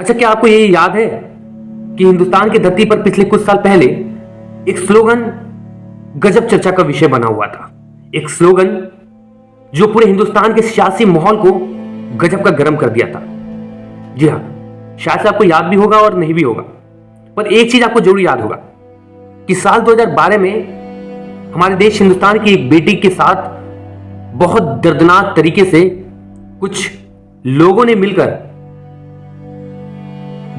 अच्छा, क्या आपको ये याद है कि हिंदुस्तान की धरती पर पिछले कुछ साल पहले एक स्लोगन गजब चर्चा का विषय बना हुआ था। एक स्लोगन जो पूरे हिंदुस्तान के सियासी माहौल को गजब का गर्म कर दिया था। जी हाँ, शायद से आपको याद भी होगा और नहीं भी होगा, पर एक चीज आपको जरूर याद होगा कि साल 2012 में हमारे देश हिंदुस्तान की एक बेटी के साथ बहुत दर्दनाक तरीके से कुछ लोगों ने मिलकर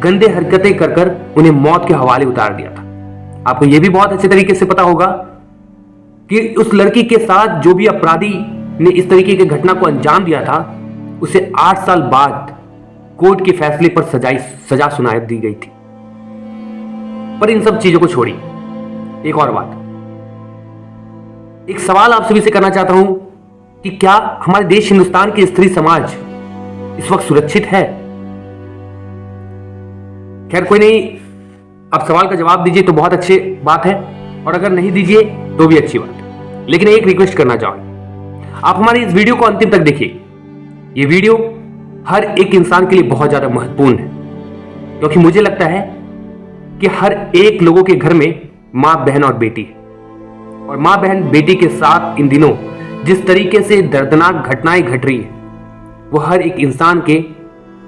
गंदे हरकतें कर कर उन्हें मौत के हवाले उतार दिया था। आपको यह भी बहुत अच्छे तरीके से पता होगा कि उस लड़की के साथ जो भी अपराधी ने इस तरीके की घटना को अंजाम दिया था, उसे 8 साल बाद कोर्ट के फैसले पर सजा सुना दी गई थी। पर इन सब चीजों को छोड़ी, एक और बात, एक सवाल आप सभी से करना चाहता हूं कि क्या हमारे देश हिंदुस्तान की स्त्री समाज इस वक्त सुरक्षित है? खैर कोई नहीं, आप सवाल का जवाब दीजिए तो बहुत अच्छी बात है, और अगर नहीं दीजिए तो भी अच्छी बात है। लेकिन एक रिक्वेस्ट करना चाहूंगा, आप हमारी इस वीडियो को अंतिम तक देखिए। यह वीडियो हर एक इंसान के लिए बहुत ज्यादा महत्वपूर्ण है, क्योंकि मुझे लगता है कि हर एक लोगों के घर में मां, बहन और बेटी है, और मां, बहन, बेटी के साथ इन दिनों जिस तरीके से दर्दनाक घटनाएं घट रही है, वो हर एक इंसान के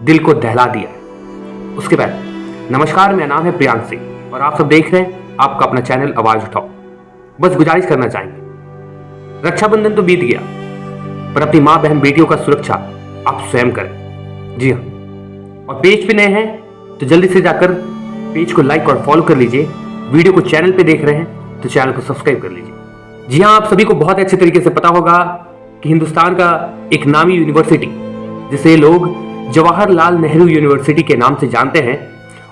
दिल को दहला दिया है। उसके बाद नमस्कार, मेरा नाम है प्रियांक सिंह और आप सब देख रहे हैं आपका अपना चैनल आवाज उठाओ। बस गुजारिश करना चाहेंगे, रक्षाबंधन तो बीत गया, पर अपनी मां, बहन, बेटियों का सुरक्षा आप स्वयं करें। जी हाँ, और पेज पे नए हैं तो जल्दी से जाकर पेज को लाइक और फॉलो कर लीजिए। वीडियो को चैनल पे देख रहे हैं तो चैनल को सब्सक्राइब कर लीजिए। जी हाँ, आप सभी को बहुत अच्छे तरीके से पता होगा कि हिंदुस्तान का एक नामी यूनिवर्सिटी, जिसे लोग जवाहरलाल नेहरू यूनिवर्सिटी के नाम से जानते हैं,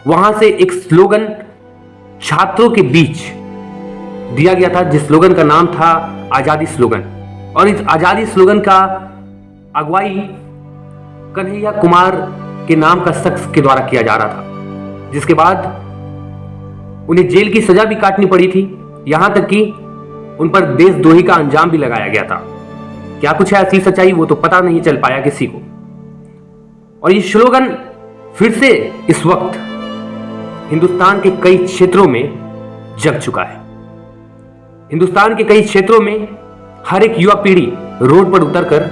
वहां से एक स्लोगन छात्रों के बीच दिया गया था, जिस स्लोगन का नाम था आजादी स्लोगन। और इस आजादी स्लोगन का अगुवाई कन्हैया कुमार के नाम का शख्स के द्वारा किया जा रहा था, जिसके बाद उन्हें जेल की सजा भी काटनी पड़ी थी, यहां तक कि उन पर देशद्रोही का अंजाम भी लगाया गया था। क्या कुछ है असली सच्चाई, वो तो पता नहीं चल पाया किसी को। और ये स्लोगन फिर से इस वक्त हिंदुस्तान के कई क्षेत्रों में जग चुका है। हिंदुस्तान के कई क्षेत्रों में हर एक युवा पीढ़ी रोड पर उतरकर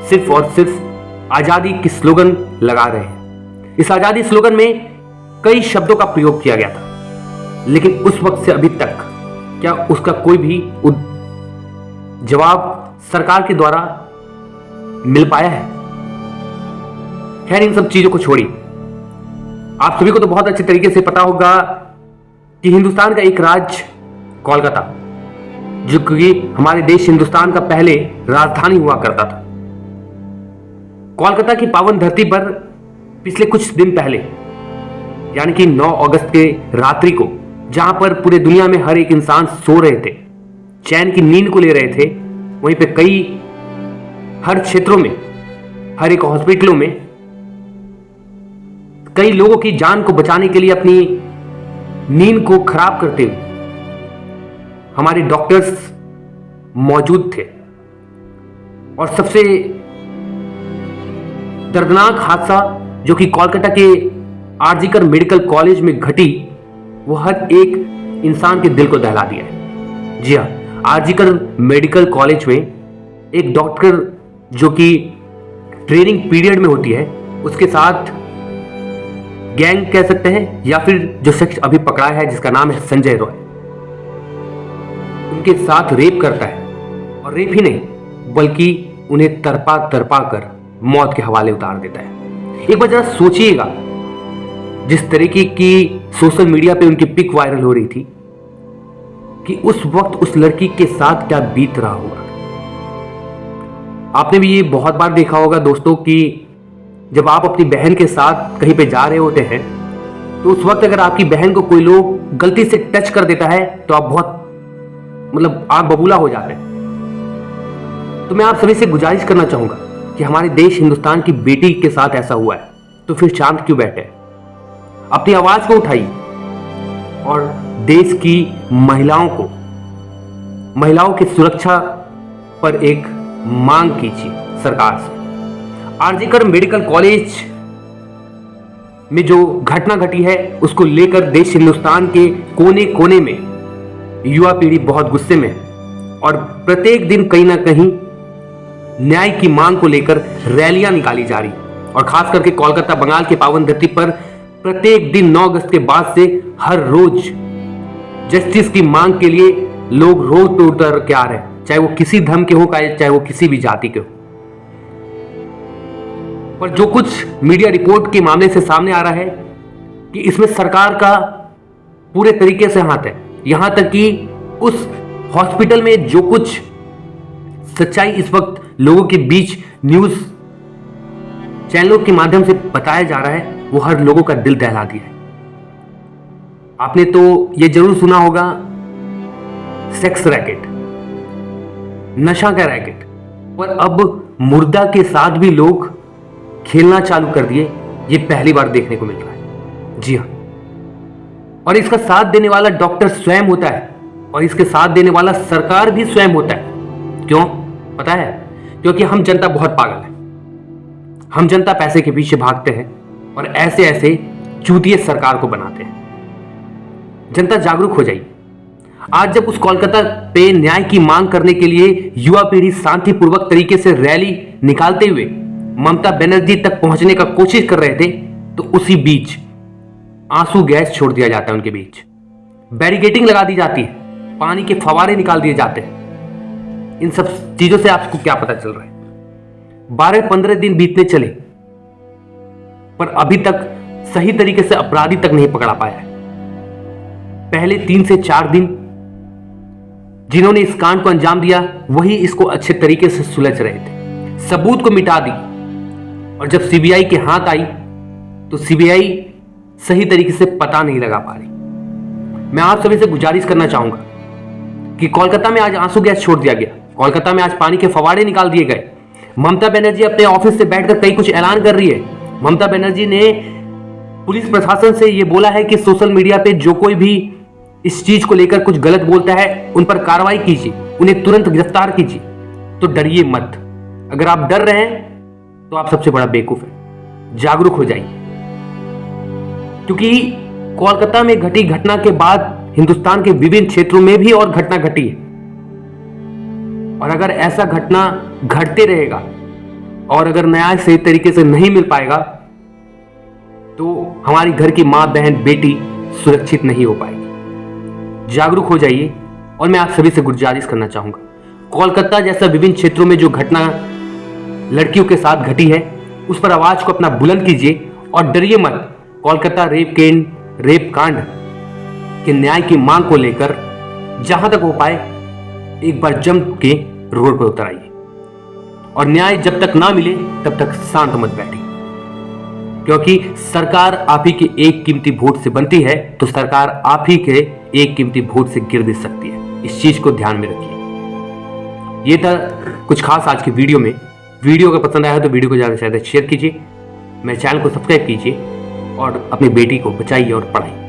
सिर्फ और सिर्फ आजादी की स्लोगन लगा रहे हैं। इस आजादी स्लोगन में कई शब्दों का प्रयोग किया गया था, लेकिन उस वक्त से अभी तक क्या उसका कोई भी जवाब सरकार के द्वारा मिल पाया है? खैर, इन सब चीजों को छोड़ी, आप सभी को तो बहुत अच्छे तरीके से पता होगा कि हिंदुस्तान का एक राज्य कोलकाता, जो कि हमारे देश हिंदुस्तान का पहले राजधानी हुआ करता था, कोलकाता की पावन धरती पर पिछले कुछ दिन पहले, यानी कि 9 अगस्त के रात्रि को, जहां पर पूरे दुनिया में हर एक इंसान सो रहे थे, चैन की नींद को ले रहे थे, वहीं पे हर क्षेत्रों में, हर एक हॉस्पिटलों में कई लोगों की जान को बचाने के लिए अपनी नींद को खराब करते हुए हमारे डॉक्टर्स मौजूद थे। और सबसे दर्दनाक हादसा जो कि कोलकाता के आरजीकर मेडिकल कॉलेज में घटी, वो हर एक इंसान के दिल को दहला दिया है। जी हाँ, आरजीकर मेडिकल कॉलेज में एक डॉक्टर जो कि ट्रेनिंग पीरियड में होती है, उसके साथ गैंग कह सकते हैं, या फिर जो शख्स अभी पकड़ा है जिसका नाम है संजय रॉय, उनके साथ रेप करता है। और रेप ही नहीं, बल्कि उन्हें तरपा तरपा कर मौत के हवाले उतार देता है। एक बार जरा सोचिएगा, जिस तरीके की सोशल मीडिया पे उनकी पिक वायरल हो रही थी, कि उस वक्त उस लड़की के साथ क्या बीत रहा होगा। आपने भी ये बहुत बार देखा होगा दोस्तों कि जब आप अपनी बहन के साथ कहीं पे जा रहे होते हैं, तो उस वक्त अगर आपकी बहन को कोई लोग गलती से टच कर देता है तो आप बहुत आप बबूला हो जाते हैं। तो मैं आप सभी से गुजारिश करना चाहूंगा कि हमारे देश हिंदुस्तान की बेटी के साथ ऐसा हुआ है तो फिर शांत क्यों बैठे? अपनी आवाज को उठाइए और देश की महिलाओं की सुरक्षा पर एक मांग कीजिए सरकार से। आरजीकर मेडिकल कॉलेज में जो घटना घटी है उसको लेकर देश हिंदुस्तान के कोने कोने में युवा पीढ़ी बहुत गुस्से में है और प्रत्येक दिन कहीं ना कहीं न्याय की मांग को लेकर रैलियां निकाली जा रही है। और खास करके कोलकाता बंगाल के पावन धरती पर प्रत्येक दिन 9 अगस्त के बाद से हर रोज जस्टिस की मांग के लिए लोग रोड पे उतर के आ रहे हैं, चाहे वो किसी धर्म के हो चाहे वो किसी भी जाति के हो। पर जो कुछ मीडिया रिपोर्ट के मामले से सामने आ रहा है कि इसमें सरकार का पूरे तरीके से हाथ है। यहां तक कि उस हॉस्पिटल में जो कुछ सच्चाई इस वक्त लोगों के बीच न्यूज चैनलों के माध्यम से बताया जा रहा है वो हर लोगों का दिल दहला दिया है। आपने तो ये जरूर सुना होगा सेक्स रैकेट, नशा का रैकेट, पर अब मुर्दा के साथ भी लोग खेलना चालू कर दिए। ये पहली बार देखने को मिल रहा है। जी हाँ, और इसका साथ देने वाला डॉक्टर स्वयं होता है और इसके साथ देने वाला सरकार भी स्वयं होता है। क्यों पता है? क्योंकि हम जनता बहुत पागल है। हम जनता पैसे के पीछे भागते हैं और ऐसे ऐसे चूतिए सरकार को बनाते हैं। जनता जागरूक हो जाइए। आज जब उस कोलकाता पे न्याय की मांग करने के लिए युवा पीढ़ी शांतिपूर्वक तरीके से रैली निकालते हुए ममता बनर्जी तक पहुंचने का कोशिश कर रहे थे, तो उसी बीच आंसू गैस छोड़ दिया जाता है उनके बीच, बैरिकेडिंग लगा दी जाती है, पानी के फवारे निकाल दिए जाते हैं। इन सब चीजों से आपको क्या पता चल रहा है? 12-15 दिन बीतने चले पर अभी तक सही तरीके से अपराधी तक नहीं पकड़ा पाया है। पहले 3 से 4 दिन जिन्होंने इस कांड को अंजाम दिया वही इसको अच्छे तरीके से सुलझ रहे थे, सबूत को मिटा दी। और जब सीबीआई के हाथ आई तो सीबीआई सही तरीके से पता नहीं लगा पा रही। मैं आप सभी से गुजारिश करना चाहूंगा कि कोलकाता में आज आंसू गैस छोड़ दिया गया, कोलकाता में आज पानी के फवारे निकाल दिए गए। ममता बनर्जी अपने ऑफिस से बैठकर कई कुछ ऐलान कर रही है। ममता बनर्जी ने पुलिस प्रशासन से यह बोला है कि सोशल मीडिया पे जो कोई भी इस चीज को लेकर कुछ गलत बोलता है उन पर कार्रवाई कीजिए, उन्हें तुरंत गिरफ्तार कीजिए। तो डरिए मत। अगर आप डर रहे हैं तो आप सबसे बड़ा बेवकूफ है। जागरूक हो जाइए, क्योंकि कोलकाता में घटी घटना के बाद हिंदुस्तान के विभिन्न क्षेत्रों में भी और घटना घटी है। और अगर ऐसा घटना घटते रहेगा और अगर न्याय सही तरीके से नहीं मिल पाएगा तो हमारी घर की मां, बहन, बेटी सुरक्षित नहीं हो पाएगी। जागरूक हो जाइए। और मैं आप सभी से गुजारिश करना चाहूंगा, कोलकाता जैसा विभिन्न क्षेत्रों में जो घटना लड़कियों के साथ घटी है उस पर आवाज को अपना बुलंद कीजिए और डरिए मत। कोलकाता रेप कांड के न्याय की मांग को लेकर जहां तक हो पाए एक बार जम के रोड पर उतर आइए। और न्याय जब तक ना मिले तब तक शांत मत बैठिए, क्योंकि सरकार आप ही के एक कीमती वोट से बनती है तो सरकार आप ही के एक कीमती वोट से गिर भी सकती है। इस चीज को ध्यान में रखिए। ये था कुछ खास आज की वीडियो में। वीडियो अगर पसंद आया तो वीडियो को ज़्यादा से ज़्यादा शेयर कीजिए, मेरे चैनल को सब्सक्राइब कीजिए और अपनी बेटी को बचाइए और पढ़ाइए।